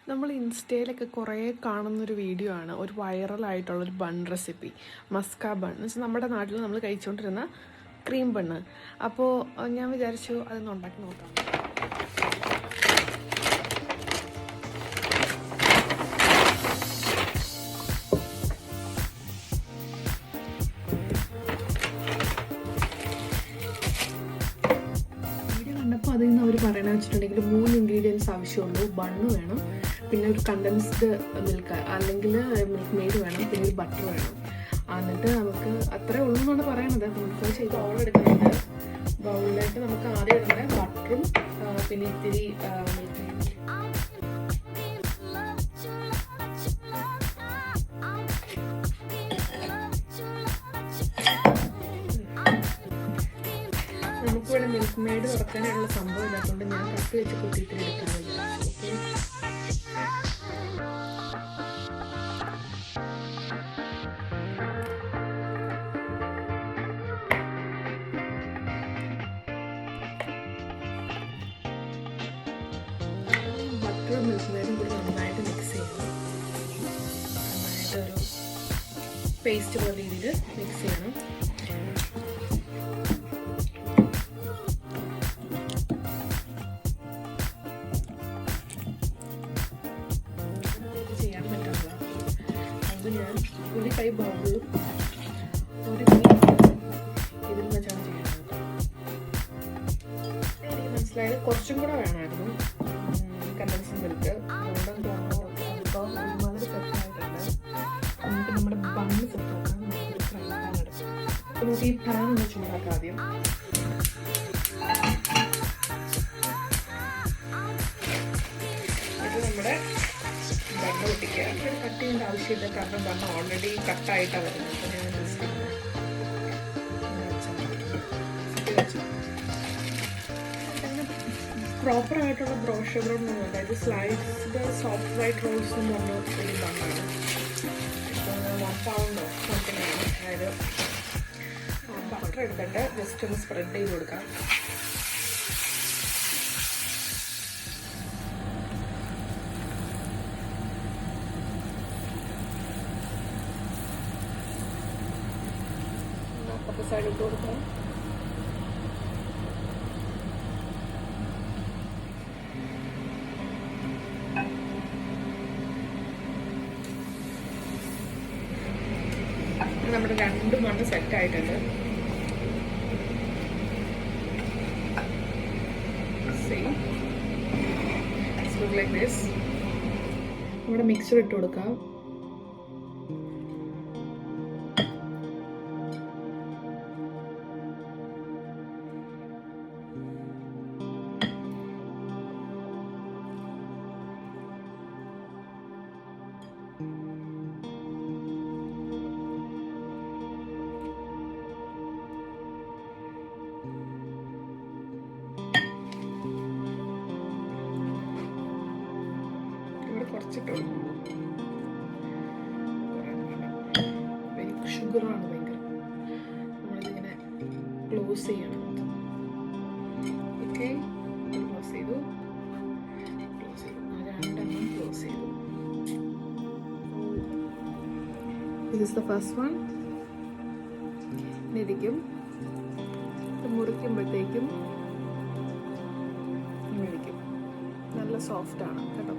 നമ്മൾ ഇൻസ്റ്റയിലൊക്കെ കുറേ കാണുന്നൊരു വീഡിയോ ആണ്, ഒരു വൈറലായിട്ടുള്ളൊരു ബൺ റെസിപ്പി, മസ്ക ബൺ എന്ന് വെച്ചാൽ നമ്മുടെ നാട്ടിൽ നമ്മൾ കഴിച്ചുകൊണ്ടിരുന്ന ക്രീം ബണ്ണ്. അപ്പോൾ ഞാൻ വിചാരിച്ചു അതൊന്ന് ഉണ്ടാക്കി നോക്കാം. അപ്പോൾ അതിൽ നിന്ന് അവർ പറയണമെന്ന് വെച്ചിട്ടുണ്ടെങ്കിൽ 3 ഇൻഗ്രീഡിയൻസ് ആവശ്യമുള്ളൂ. ബണ്ണ് വേണം, പിന്നെ ഒരു കണ്ടൻസ്ഡ് മിൽക്ക് അല്ലെങ്കിൽ മിൽക്ക് മെയ്ഡ് വേണം, പിന്നെ ഒരു ബട്ടർ വേണം. എന്നിട്ട് നമുക്ക് അത്രേ ഉള്ളൂ എന്നാണ് പറയണത്. നമുക്ക് ചെയ്ത് ഓൾ എടുക്കുന്നുണ്ട്. ബൗളിലേക്ക് നമുക്ക് ആദ്യം ഇടുന്നത് ബട്ടറും പിന്നെ ഇത്തിരി മിൽക്ക് മെയ്ഡ്. നമുക്കിവിടെ മിൽക്ക് മെയ്ഡ് തുറക്കാനുള്ള സംഭവം ഇല്ലാത്തതുകൊണ്ട് ഞാൻ കത്തി വെച്ച് കുത്തിയിട്ട് എടുക്കാൻ വിചാരിച്ചു. ബട്ടറും മിൽക്ക് മെയ്ഡും കൂടി നന്നായിട്ട് മിക്സ് ചെയ്യണം. നന്നായിട്ടൊരു പേസ്റ്റ് പോലെ രീതിയിൽ മിക്സ് ചെയ്യണം. ഞാൻ ഒരു കൈ ബൗളിലും ഒരു കൈ ഇതിൽ വെച്ചാണ് ചെയ്യുന്നത്. എനിക്ക് മനസ്സിലായത് കുറച്ചും കൂടെ വേണമായിരുന്നു കണ്ടൻസ്ഡ് മിൽക്ക്. അതുകൊണ്ടെന്ന് തോന്നുന്നു ഇപ്പോൾ ഒരുമാതിരി സെറ്റായിട്ടുണ്ട്. നമുക്ക് നമ്മുടെ ബണ്ണ് സെറ്റാക്കാൻ നമുക്കൊരു ഫ്രൈ പാൻ എടുക്കാം. അപ്പോൾ നമുക്ക് ഈ പാൻ ഒന്ന് ചൂടാക്കാം ആദ്യം. ഇത് നമ്മുടെ ബണ്ണ് പൊട്ടിക്കുക. ഒരു കട്ട് ചെയ്യേണ്ട ആവശ്യമില്ല, കാരണം ബണ്ണ് ഓൾറെഡി കട്ടായിട്ടാണ് വരുന്നത്. അപ്പോൾ ഞാൻ ജസ്റ്റ് പ്രോപ്പറായിട്ടുള്ള ബ്രോഷർ ബ്രൗൺ എന്ന് പറഞ്ഞാൽ, അതായത് സ്ലൈസ്ഡ് സോഫ്റ്റ് വൈറ്റ് റോൾസ് എന്ന് പറഞ്ഞ ഒരു ബണ്ണാണ്. ഇപ്പോൾ 1 പൗണ്ടോ സംതിങ് ആണ്. അതായത് ബട്ടർ എടുത്തിട്ട് ജസ്റ്റ് ഒന്ന് സ്പ്രെഡ് ചെയ്ത് കൊടുക്കാം. അപ്പുറത്തെ സൈഡ് ഇട്ട് കൊടുക്കാം. നമ്മുടെ 2 മണ്ണ് സെറ്റായിട്ടുണ്ട്. നമ്മുടെ മിക്സർ ഇട്ട് കൊടുക്കാം. കുറച്ചിട്ട് ഷുഗറാണ് ഭയങ്കര. നമ്മളിതിങ്ങനെ ക്ലോസ് ചെയ്യണം. ഓക്കെ, ക്ലോസ് ചെയ്തു. രണ്ടെണ്ണം ക്ലോസ് ചെയ്തു. This is the first one. ഇതിരിക്കും മുറിക്കുമ്പോഴത്തേക്കും ഇരിക്കും. നല്ല സോഫ്റ്റാണ് കേട്ടോ.